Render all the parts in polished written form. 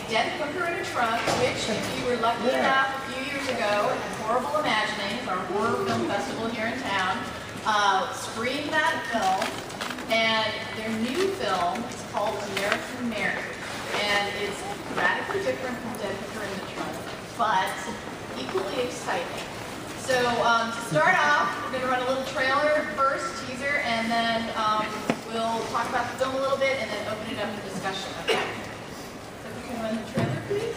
dead hooker in a trunk, which, if you were lucky enough a few years ago at Horrible Imaginings, our horror film festival here in town, screened that film. And their new film is called American-Mary. And it's radically different from Dead Hooker in the Trunk, but equally exciting. So to start off, we're going to run a little trailer first, teaser, and then we'll talk about the film a little bit and then open it up to discussion, okay? So if we can run the trailer, please.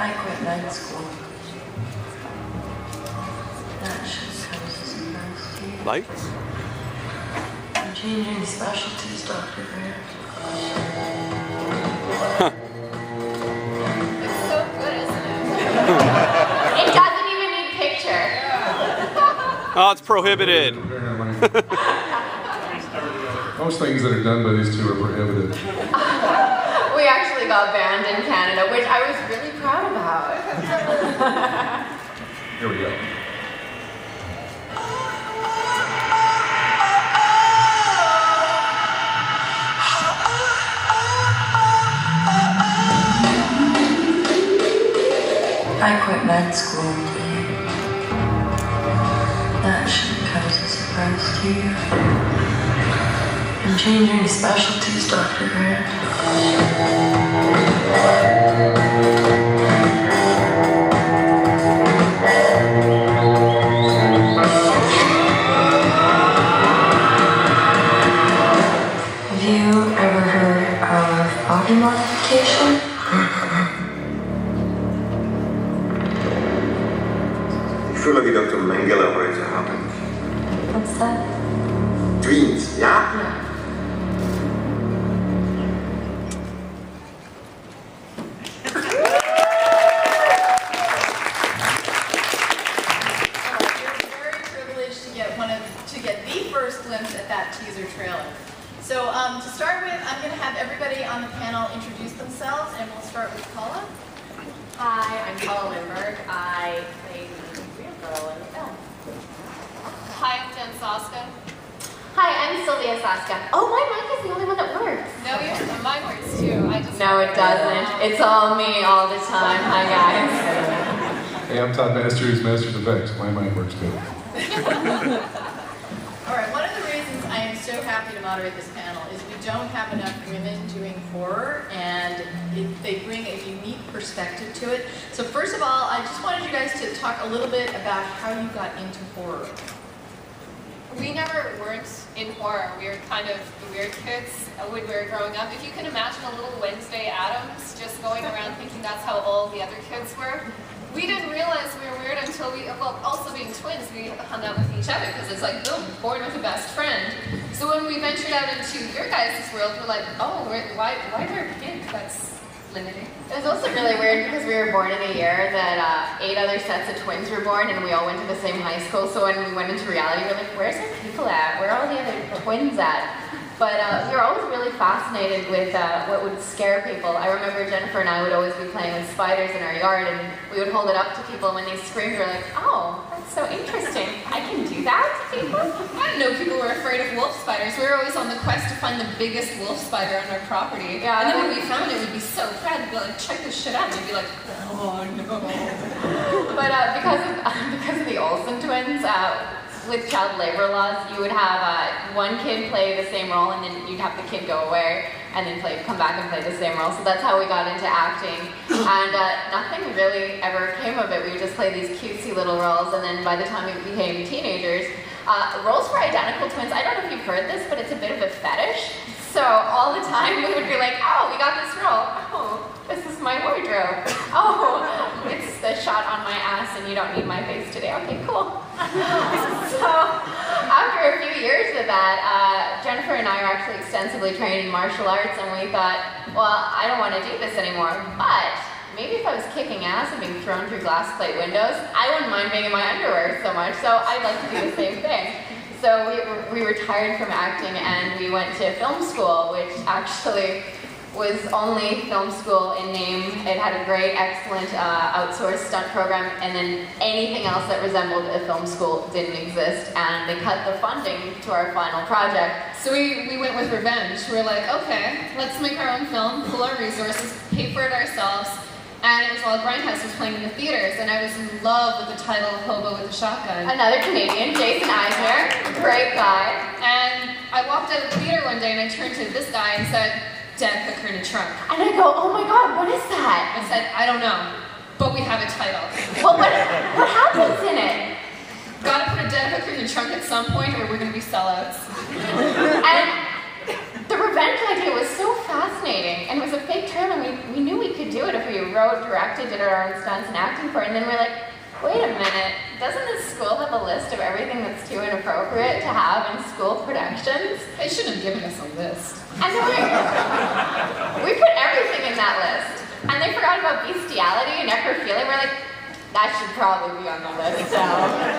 I quit night school. That should come as a surprise to you. Lights? I'm changing specialties, Dr. Grant. It's so good, isn't it? It doesn't even need picture. Oh, it's prohibited. Most things that are done by these two are prohibited. We actually got banned in Canada, which I was really proud about. Here we go. I quit night school. That shouldn't come as a surprise to you. I'm changing specialties, Dr. Grant. Have you ever heard of body modification? Ich fühle, wie Dr. Mengele heute Abend. What's that? Dreams, ja? Yeah. So to start with, I'm going to have everybody on the panel introduce themselves, and we'll start with Paula. Hi, I'm Paula Lindbergh. I played the real girl in the film. Hi, I'm Jen Soska. Hi, I'm Sylvia Soska. Oh, my mic is the only one that works. No, mine works too. No, it doesn't. It's all me all the time. Hi, guys. Hey, I'm Todd Masters, Masters Effects. My mind works good. All right, one of the reasons I am so happy to moderate this panel is we don't have enough women doing horror, and they bring a unique perspective to it. So first of all, I just wanted you guys to talk a little bit about how you got into horror. We never weren't in horror. We were kind of the weird kids when we were growing up. If you can imagine a little Wednesday Addams just going around thinking that's how all the other kids were. We didn't realize we were weird until well, also being twins, we hung out with each other because it's like, boom, born with a best friend. So when we ventured out into your guys' world, we're like, oh, why are there kids? That's limiting. It was also really weird because we were born in a year that 8 other sets of twins were born, and we all went to the same high school. So when we went into reality, we were like, where's our people at? Where are all the other twins at? But we were always really fascinated with what would scare people. I remember Jennifer and I would always be playing with spiders in our yard, and we would hold it up to people, and when they screamed, we were like, oh, that's so interesting. I can do that to people? I didn't know people were afraid of wolf spiders. We were always on the quest to find the biggest wolf spider on our property. Yeah, and then when we found it, we'd be so proud. We'd be like, check this shit out. And we'd be like, oh no. But because of the Olsen twins, with child labor laws, you would have one kid play the same role, and then you'd have the kid go away and then come back and play the same role. So that's how we got into acting. And nothing really ever came of it. We would just play these cutesy little roles, and then by the time we became teenagers, roles for identical twins, I don't know if you've heard this, but it's a bit of a fetish. So all the time we would be like, oh, we got this role. Oh, this is my wardrobe. Oh, it's the shot on my ass and you don't need my face today. Okay, cool. So after a few years of that, Jennifer and I are actually extensively trained in martial arts, and we thought, well, I don't want to do this anymore, but maybe if I was kicking ass and being thrown through glass plate windows, I wouldn't mind being in my underwear so much, so I'd like to do the same thing. So we retired from acting and we went to film school, which actually was only film school in name. It had a great, excellent outsourced stunt program, and then anything else that resembled a film school didn't exist, and they cut the funding to our final project. So we went with revenge. We were like, okay, let's make our own film, pool our resources, pay for it ourselves, and it was while Grindhouse was playing in the theaters, and I was in love with the title Hobo with a Shotgun. Another Canadian, Jason Eisner, great guy. And I walked out of the theater one day and I turned to this guy and said, "Dead hooker in a trunk." And I go, oh my god, what is that? I said, "I don't know, but we have a title." Well, what happens in it? Gotta put a dead hooker in the trunk at some point or we're gonna be sellouts. And the revenge idea was so fascinating, and it was a fake trailer. We knew we could do it if we wrote, directed, did our own stunts and acting for it, and then we're like, wait a minute, doesn't this school have a list of everything that's too inappropriate to have in school productions? They shouldn't have given us a list. And then we put everything in that list, and they forgot about bestiality and necrophilia. We're like, that should probably be on the list, so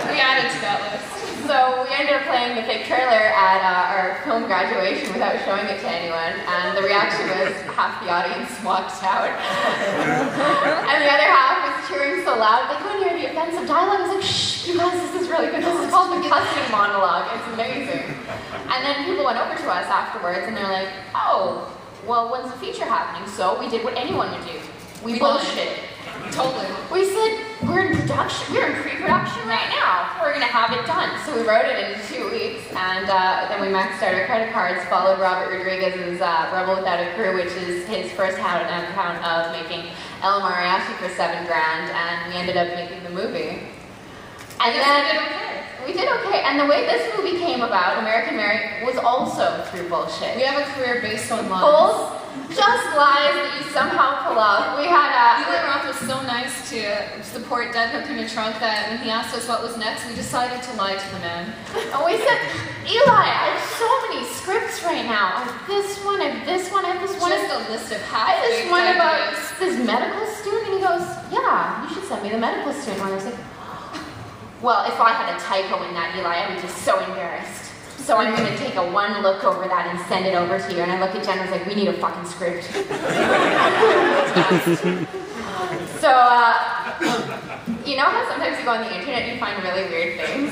We added to that list. So we ended up playing the fake trailer at our film graduation without showing it to anyone, and the reaction was half the audience walked out, and the other half was cheering so loud they couldn't hear the offensive dialogue. I was like, shh, you guys, this is really good. This is called the cussing monologue. It's amazing. And then people went over to us afterwards, and they're like, oh, well, when's the feature happening? So we did what anyone would do. We bullshit. Totally. We said, we're in production, we're in pre-production right now. We're gonna have it done. So we wrote it in 2 weeks, and then we maxed out our credit cards, followed Robert Rodriguez's Rebel Without a Crew, which is his first account of making El Mariachi for $7 grand, and we ended up making the movie. And then we did okay. And the way this movie came about, American-Mary, was also through bullshit. We have a career based on lies. Bulls, just lies that you somehow pull off. We had Eli Roth was so nice to support Dead Hook in a Trunk that when he asked us what was next, we decided to lie to the man. and we said, Eli, I have so many scripts right now. I have this one, I have this one, I have this one. Just a list of I have this half-baked one about ideas. this medical student, and he goes, yeah, you should send me the medical student one. I was like, well, if I had a typo in that, Eli, I would be so embarrassed. So I'm going to take a one look over that and send it over to you. And I look at Jen and was like, we need a fucking script. So, you know how sometimes you go on the internet and you find really weird things?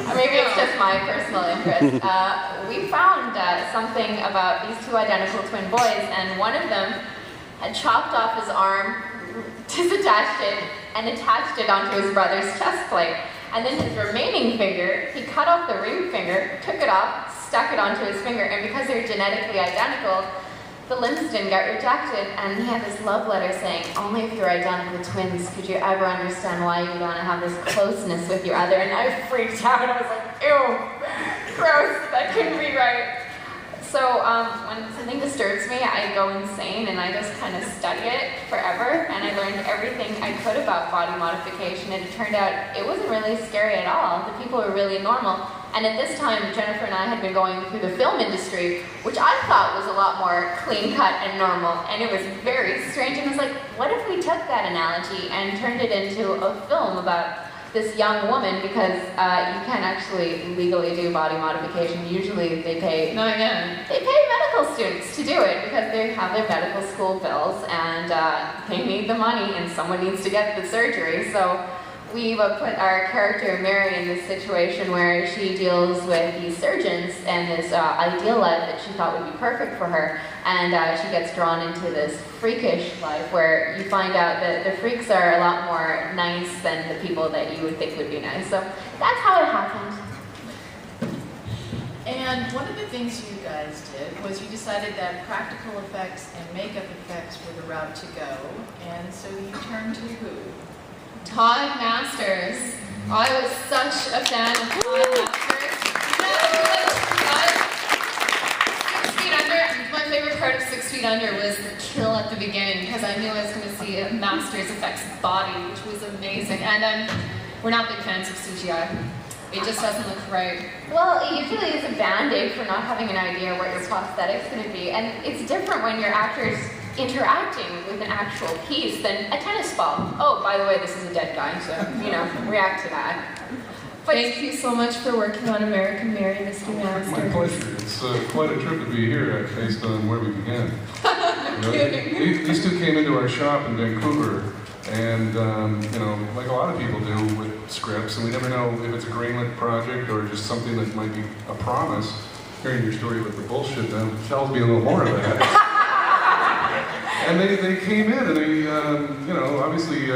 Or maybe it's just my personal interest. We found something about these two identical twin boys, and one of them had chopped off his arm, disattached it, and attached it onto his brother's chest plate. And then his remaining finger, he cut off the ring finger, took it off, stuck it onto his finger, and because they're genetically identical, the limbs didn't get rejected, and he had this love letter saying, only if you're identical twins could you ever understand why you want to have this closeness with your other. And I freaked out. I was like, ew, gross, that couldn't be right. So when something disturbs me, I go insane and I just kind of study it forever, and I learned everything I could about body modification, and it turned out it wasn't really scary at all. The people were really normal. And at this time, Jennifer and I had been going through the film industry, which I thought was a lot more clean-cut and normal, and it was very strange. And I was like, what if we took that analogy and turned it into a film about this young woman, because you can't actually legally do body modification. Usually they pay medical students to do it because they have their medical school bills and they need the money and someone needs to get the surgery. So we put our character Mary in this situation where she deals with these surgeons and this ideal life that she thought would be perfect for her, and she gets drawn into this freakish life where you find out that the freaks are a lot more nice than the people that you would think would be nice. So that's how it happened. And one of the things you guys did was you decided that practical effects and makeup effects were the route to go, and so you turned to who? Todd Masters. I was such a fan of Todd Masters. Six Feet Under, my favorite part of 6 Feet Under was the kill at the beginning, because I knew I was going to see a Masters effects body, which was amazing. And we're not big fans of CGI. It just doesn't look right. Well, it usually is a band-aid for not having an idea what your prosthetic's going to be, and it's different when your actors interacting with an actual piece than a tennis ball. Oh, by the way, this is a dead guy, so, you know, react to that. But thank you so much for working on American-Mary, Mr. Masters. My pleasure. It's quite a trip to be here based on where we began. These two came into our shop in Vancouver, and like a lot of people do with scripts, and we never know if it's a greenlit project or just something that might be a promise. Hearing your story with the bullshit now tells me a little more of that. And they came in, and they, obviously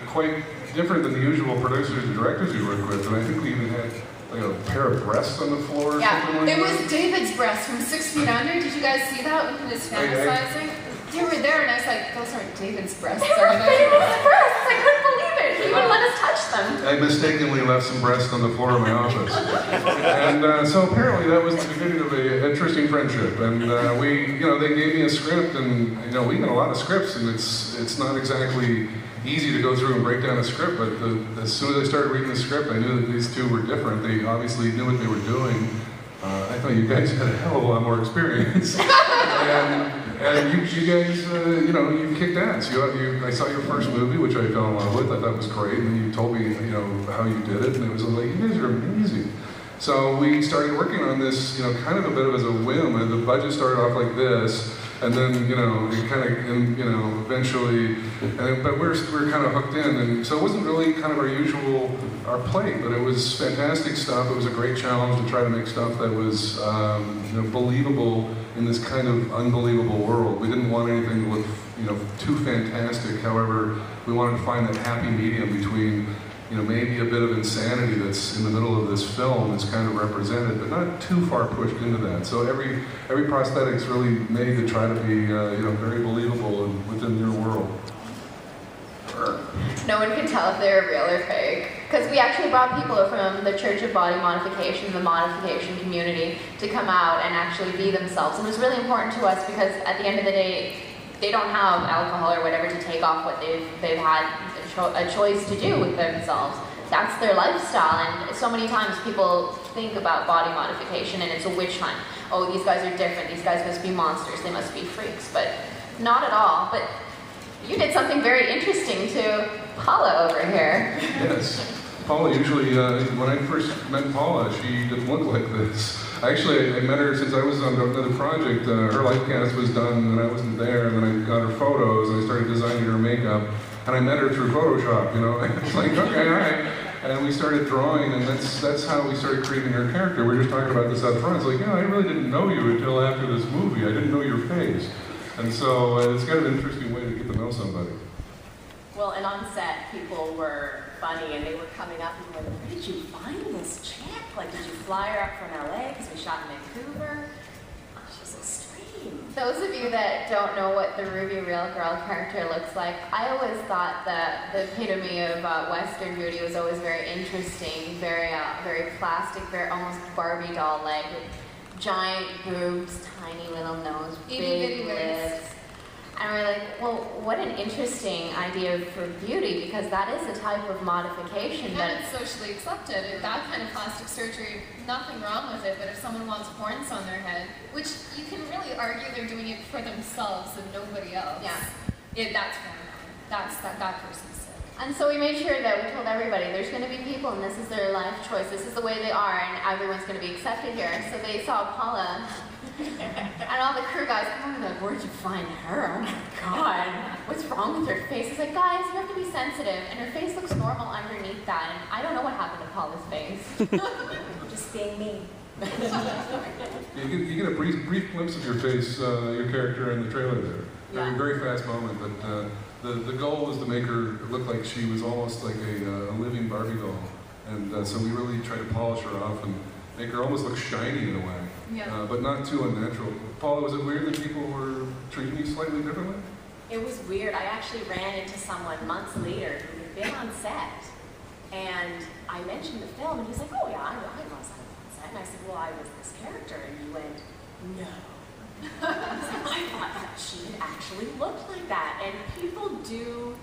quite different than the usual producers and directors you work with, and I think we even had like a pair of breasts on the floor or something like that. It was David's breasts from 6 Feet Under. Did you guys see that when he was fantasizing? They were there, and I was like, those aren't David's breasts. They were David's breasts! I couldn't believe it! He wouldn't let us touch them. I mistakenly left some breasts on the floor of my office. And so apparently that was the beginning of an interesting friendship. And they gave me a script, and we get a lot of scripts, and it's not exactly easy to go through and break down a script, but as soon as I started reading the script, I knew that these two were different. They obviously knew what they were doing. I thought you guys had a hell of a lot more experience. And you guys, you kicked ass. I saw your first movie, which I fell in love with. I thought was great. And then you told me, how you did it, and it was like, you guys are amazing. So we started working on this, kind of a bit of as a whim. And the budget started off like this, and then, it kind of, eventually, but we're kind of hooked in. And so it wasn't really kind of our plate, but it was fantastic stuff. It was a great challenge to try to make stuff that was, believable in this kind of unbelievable world. We didn't want anything to look, too fantastic. However, we wanted to find that happy medium between, maybe a bit of insanity that's in the middle of this film that's kind of represented, but not too far pushed into that. So every prosthetic's really made to try to be, very believable and within your world. No one could tell if they were real or fake. Because we actually brought people from the Church of Body Modification, the modification community, to come out and actually be themselves. And it was really important to us because at the end of the day, they don't have alcohol or whatever to take off what they've had a choice to do with themselves. That's their lifestyle, and so many times people think about body modification and it's a witch hunt. Oh, these guys are different, these guys must be monsters, they must be freaks, but not at all. But you did something very interesting to Paula over here. Yes. Paula usually, when I first met Paula, she didn't look like this. Actually, I met her since I was on another project. Her life cast was done, and I wasn't there, and then I got her photos, and I started designing her makeup, and I met her through Photoshop, It's like, okay, all right. And we started drawing, and that's how we started creating her character. We were just talking about this up front. It's like, I really didn't know you until after this movie. I didn't know your face. And so it's kind of an interesting way to get to know somebody. Well, and on set, people were funny, and they were coming up and going, where did you find this chick? Like, did you fly her up from LA because we shot in Vancouver? She's extreme. Those of you that don't know what the Ruby Real Girl character looks like, I always thought that the epitome of Western beauty was always very interesting, very plastic, very almost Barbie doll-like, with giant boobs, tiny little nose, big lips. And we're like, well, what an interesting idea for beauty, because that is a type of modification. And it's socially accepted. That kind of plastic surgery, nothing wrong with it, but if someone wants horns on their head, which you can really argue they're doing it for themselves and nobody else. Yeah. That's wrong. That person's sick. And so we made sure that we told everybody there's going to be people and this is their life choice, this is the way they are, and everyone's going to be accepted here. So they saw Paula. And all the crew guys, oh, like, where'd you find her? Oh my God, what's wrong with her face? It's like, guys, you have to be sensitive, and her face looks normal underneath that, and I don't know what happened to Paula's face. Just being me. You get a brief glimpse of your face, your character in the trailer there. Yeah. Very fast moment, but the goal was to make her look like she was almost like a living Barbie doll, and so we really tried to polish her off and make her almost look shiny in a way. Yeah. But not too unnatural. Paula, was it weird that people were treating you slightly differently? It was weird. I actually ran into someone months later who had been on set, and I mentioned the film, and he's like, oh yeah, I was on set. And I said, well, I was this character, and he went, no. I thought that she had actually looked like that, and people do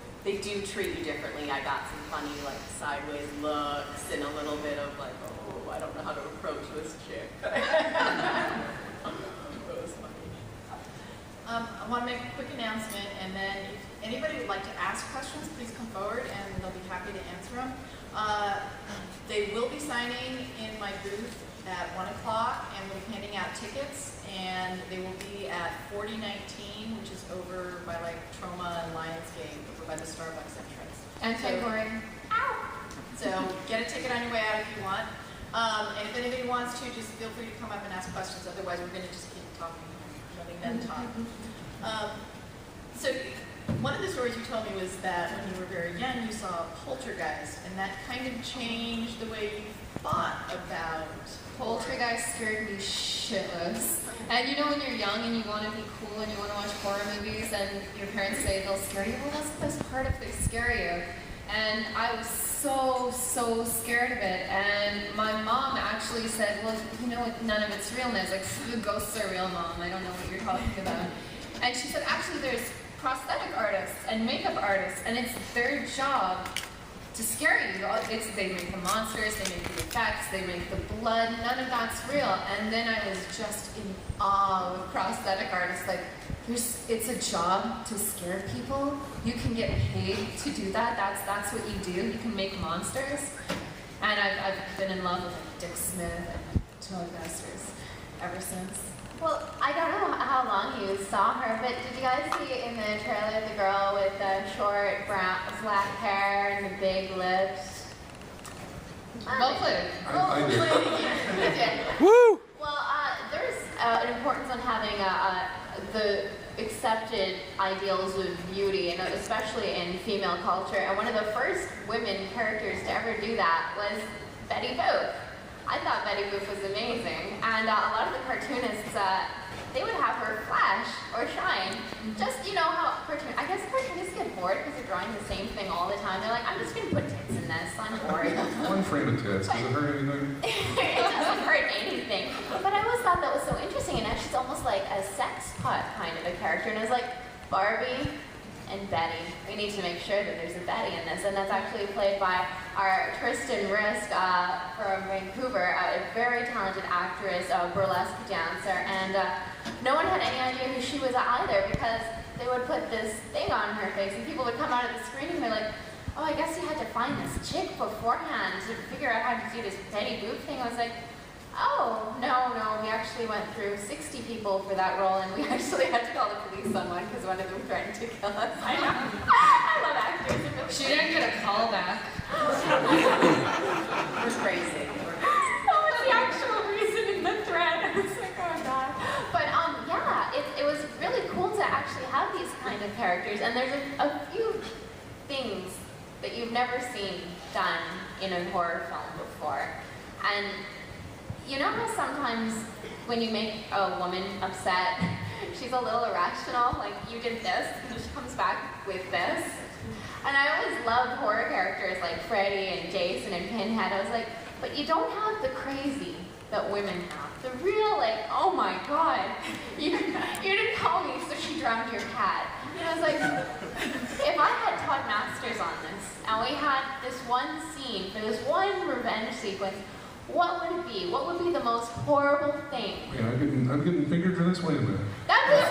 treat you differently. I got some funny, like, sideways looks, and a little bit of like, I don't know how to approach this chick. That was funny. I want to make a quick announcement, and then if anybody would like to ask questions, please come forward and they'll be happy to answer them. They will be signing in my booth at 1 o'clock, and we'll be handing out tickets, and they will be at 4019, which is over by like Troma and Lionsgate, over by the Starbucks entrance. And February. So get a ticket on your way out if you want. And if anybody wants to, just feel free to come up and ask questions. Otherwise, we're going to just keep talking, letting them talk. So one of the stories you told me was that when you were very young, you saw Poltergeist, and that kind of changed the way you thought about Poltergeist scared me shitless. And you know when you're young and you want to be cool and you want to watch horror movies and your parents say they'll scare you, well, that's the best part if they scare you. And I was so scared of it. And my mom actually said, well, you know, none of it's real. And I was like, the ghosts are real, Mom. I don't know what you're talking about. And she said, actually, there's prosthetic artists and makeup artists, and it's their job to scare you. They make the monsters, they make the effects, they make the blood. None of that's real. And then I was just in awe with prosthetic artists. Like, it's a job to scare people. You can get paid to do that. That's what you do. You can make monsters. And I've been in love with Dick Smith and Joe Gusters ever since. Well, I don't know how long you saw her, but did you guys see in the trailer the girl with the short black hair and the big lips? Well played. I did. Woo! Well, there's an importance on having the accepted ideals of beauty, and especially in female culture. And one of the first women characters to ever do that was Betty Boop. I thought Betty Boop was amazing, and a lot of the cartoonists, they would have her flash or shine. Just, you know how I guess cartoonists get bored because they're drawing the same thing all the time. They're like, I'm just going to put tits in this, I'm bored. One frame of tits, does it hurt anything? It doesn't hurt anything. But I always thought that was so interesting, and now she's almost like a sex pot kind of a character, and I was like, Barbie and Betty. We need to make sure that there's a Betty in this, and that's actually played by our Tristan Risk from Vancouver, a very talented actress, burlesque dancer, and no one had any idea who she was either, because they would put this thing on her face, and people would come out of the screen and they're like, oh, I guess you had to find this chick beforehand to figure out how to do this Betty Boop thing. I was like, oh, no, we actually went through 60 people for that role, and we actually had to call the police on one because one of them threatened to kill us. I know. I love actors. She didn't get a call back. We're crazy. That was the actual reason in the thread. I was like, oh god. But yeah, it was really cool to actually have these kind of characters, and there's a few things that you've never seen done in a horror film before. And you know how sometimes when you make a woman upset, she's a little irrational, like you did this, and she comes back with this? And I always loved horror characters like Freddy and Jason and Pinhead. I was like, but you don't have the crazy that women have. The real, like, oh my god, you didn't call me, so she drowned your cat. And I was like, if I had Todd Masters on this, and we had this one scene for this one revenge sequence, what would it be? What would be the most horrible thing? Yeah, I'm getting fingered for this. Wait a minute. That was,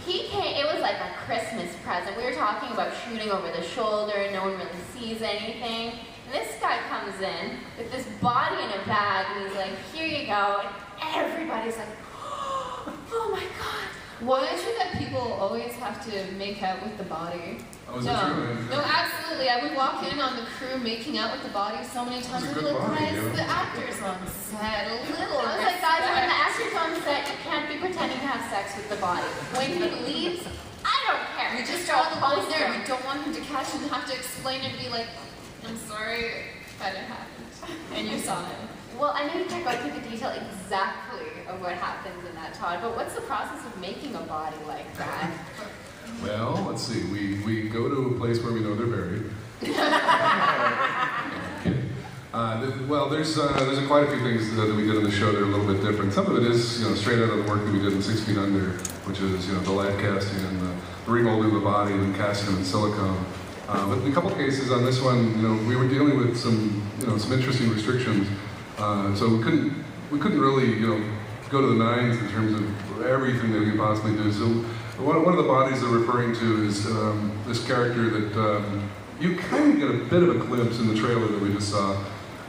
he came, it was like a Christmas present. We were talking about shooting over the shoulder, no one really sees anything. And this guy comes in with this body in a bag, and he's like, here you go. And everybody's like, oh my god. Why is it that people always have to make out with the body? Oh, is that true? No, absolutely. I would walk in on the crew making out with the body so many times. That's a I'd be good like, body, guys, yeah. the actors on set, a little I was like, guys, when the respect. actor's on set, you can't be pretending to have sex with the body. When he leaves, I don't care. We just draw the line there. We don't want him to catch and have to explain it and be like, I'm sorry that it happened. And you saw it. Well, I know you can't go into the detail exactly of what happens in that, Todd, but what's the process of making a body like that? Well, let's see. We go to a place where we know they're buried. Well, there's quite a few things that we did in the show that are a little bit different. Some of it is, straight out of the work that we did in 6 Feet Under, which is, the lead casting and the remolding of the body and casting them in silicone. But in a couple cases on this one, we were dealing with some interesting restrictions. So we couldn't really, go to the nines in terms of everything that we could possibly do. So One of the bodies they're referring to is this character that you kind of get a bit of a glimpse in the trailer that we just saw.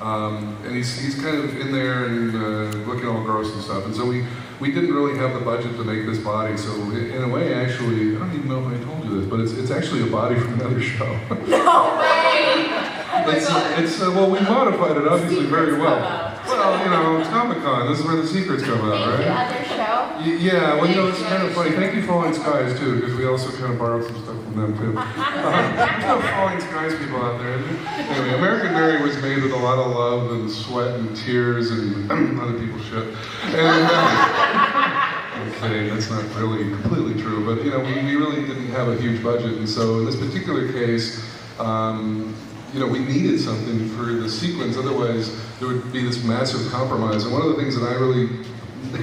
And he's kind of in there and looking all gross and stuff. And so we didn't really have the budget to make this body. So in a way, actually, I don't even know if I told you this, but it's actually a body from another show. No way! Well, we modified it obviously very well. Well, you know, it's Comic-Con. This is where the secrets come out, right? Other show? Yeah, well, you know, it's kind of funny. Thank you, Falling Skies, too, because we also kind of borrowed some stuff from them, too. Falling Skies people out there. Anyway, American-Mary was made with a lot of love and sweat and tears and other people's shit. And, I'm kidding, that's not really completely true, but, you know, we really didn't have a huge budget, and so in this particular case, you know, we needed something for the sequence, otherwise there would be this massive compromise. And one of the things that I really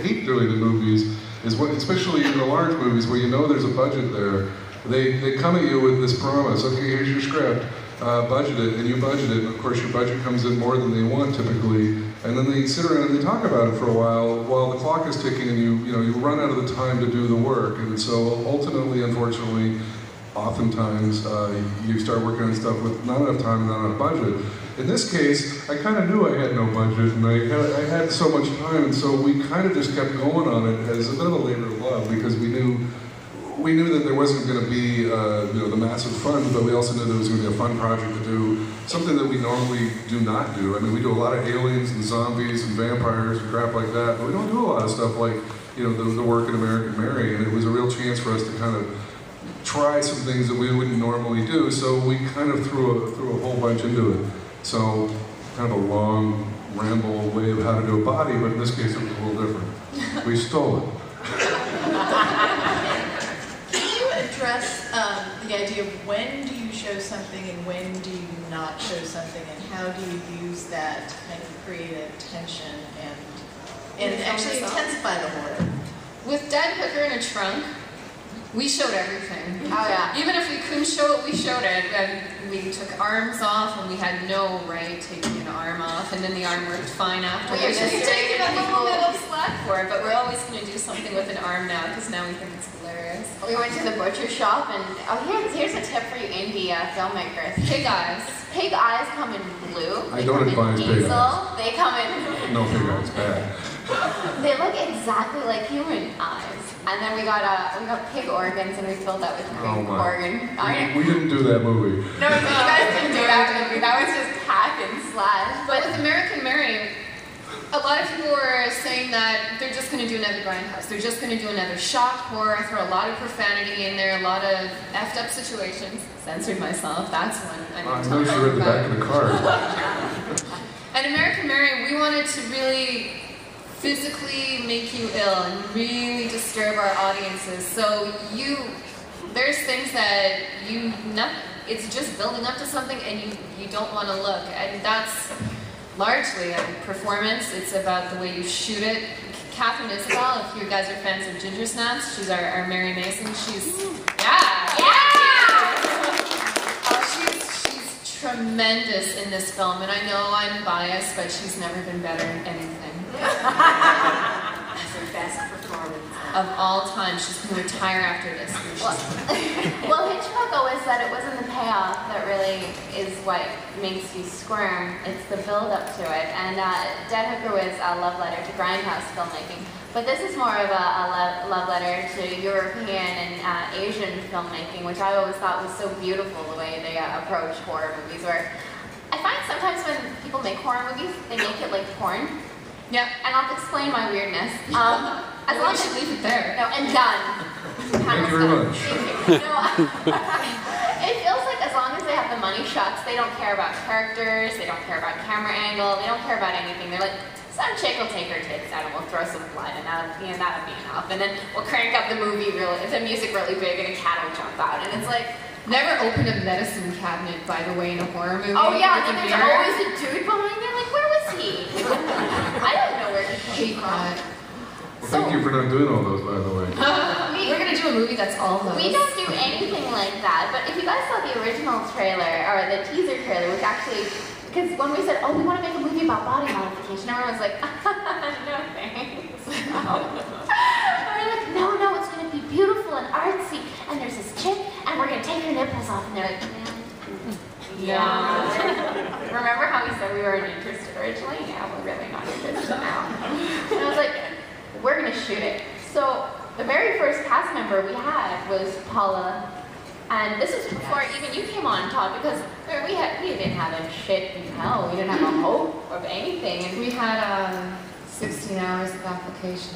hate doing in movies is, especially in the large movies where you know there's a budget there, they come at you with this promise, okay, here's your script, budget it, and you budget it, and of course your budget comes in more than they want typically, and then they sit around and they talk about it for a while the clock is ticking and you run out of the time to do the work. And so ultimately, unfortunately, oftentimes you start working on stuff with not enough time and not enough budget. In this case, I kind of knew I had no budget and I had so much time, and so we kind of just kept going on it as a bit of a labor of love, because we knew that there wasn't going to be the massive funds, but we also knew there was going to be a fun project to do, something that we normally do not do. I mean, we do a lot of aliens and zombies and vampires and crap like that, but we don't do a lot of stuff like, you know, the work in American-Mary, and it was a real chance for us to kind of try some things that we wouldn't normally do, so we kind of threw a whole bunch into it. So, kind of a long ramble way of how to do a body, but in this case it was a little different. We stole it. Can you address the idea of when do you show something and when do you not show something, and how do you use that to kind of create a tension and actually intensify the horror? With Dead Hooker in a Trunk, we showed everything. Oh yeah. Even if we couldn't show it, we showed it. And we took arms off, and we had no right taking an arm off, and then the arm worked fine afterwards. We're taking a little bit of slack for it, but we're always going to do something with an arm now, because now we think it's hilarious. We went to the butcher shop, and here's a tip for you indie filmmakers. Pig eyes. Pig eyes come in blue. I don't advise pig eyes. They come in. No, pig eyes, bad. They look exactly like human eyes. And then we got pig organs, and we filled that with pig organ. We didn't do that movie. No, you guys didn't do that movie. That was just hack and slash. But with American-Mary, a lot of people were saying that they're just going to do another grindhouse. They're just going to do another shock horror, throw a lot of profanity in there, a lot of effed up situations. Censored myself. That's one I didn't tell you read the back of the card. And American-Mary, we wanted to really physically make you ill and really disturb our audiences. So there's things that it's just building up to something, and you don't want to look. And that's largely a performance. It's about the way you shoot it. Catherine Isabel, if you guys are fans of Ginger Snaps, she's our Mary Mason. She's she's tremendous in this film, and I know I'm biased, but she's never been better in anything. That's her best performance. Of all time. She's going to retire after this. Well, Hitchcock always said it wasn't the payoff that really is what makes you squirm. It's the build-up to it. And Dead Hooker was a love letter to grindhouse filmmaking. But this is more of a love letter to European and Asian filmmaking, which I always thought was so beautiful, the way they approach horror movies. Where I find sometimes when people make horror movies, they make it like porn. Yep. And I'll explain my weirdness. As long as you leave it there. No, and done. Thank you very much. It feels like as long as they have the money shots, they don't care about characters, they don't care about camera angle, they don't care about anything. They're like, some chick will take her tits out and we'll throw some blood, and that'll be enough. And then we'll crank up the movie the music really big, and a cat will jump out. And it's like, never opened a medicine cabinet, by the way, in a horror movie. Oh yeah, and then there's always a dude behind there. Like, where was he? I don't know where he came from. Well, thank you for not doing all those, by the way. We're going to do a movie that's all those. We don't do anything like that, but if you guys saw the original trailer, or the teaser trailer, which actually, because when we said, oh, we want to make a movie about body modification, everyone was like, no thanks. No. We're like, no, it's going to be beautiful. and artsy, and there's this chick, and we're gonna take her nipples off, and they're like, yeah. Remember how we said we weren't interested originally? Yeah, we're really not interested now. And I was like, we're gonna shoot it. So the very first cast member we had was Paula, and this was before even you came on, Todd, because we didn't have a shit in hell. We didn't have a hope of anything, and we had 16 hours of application.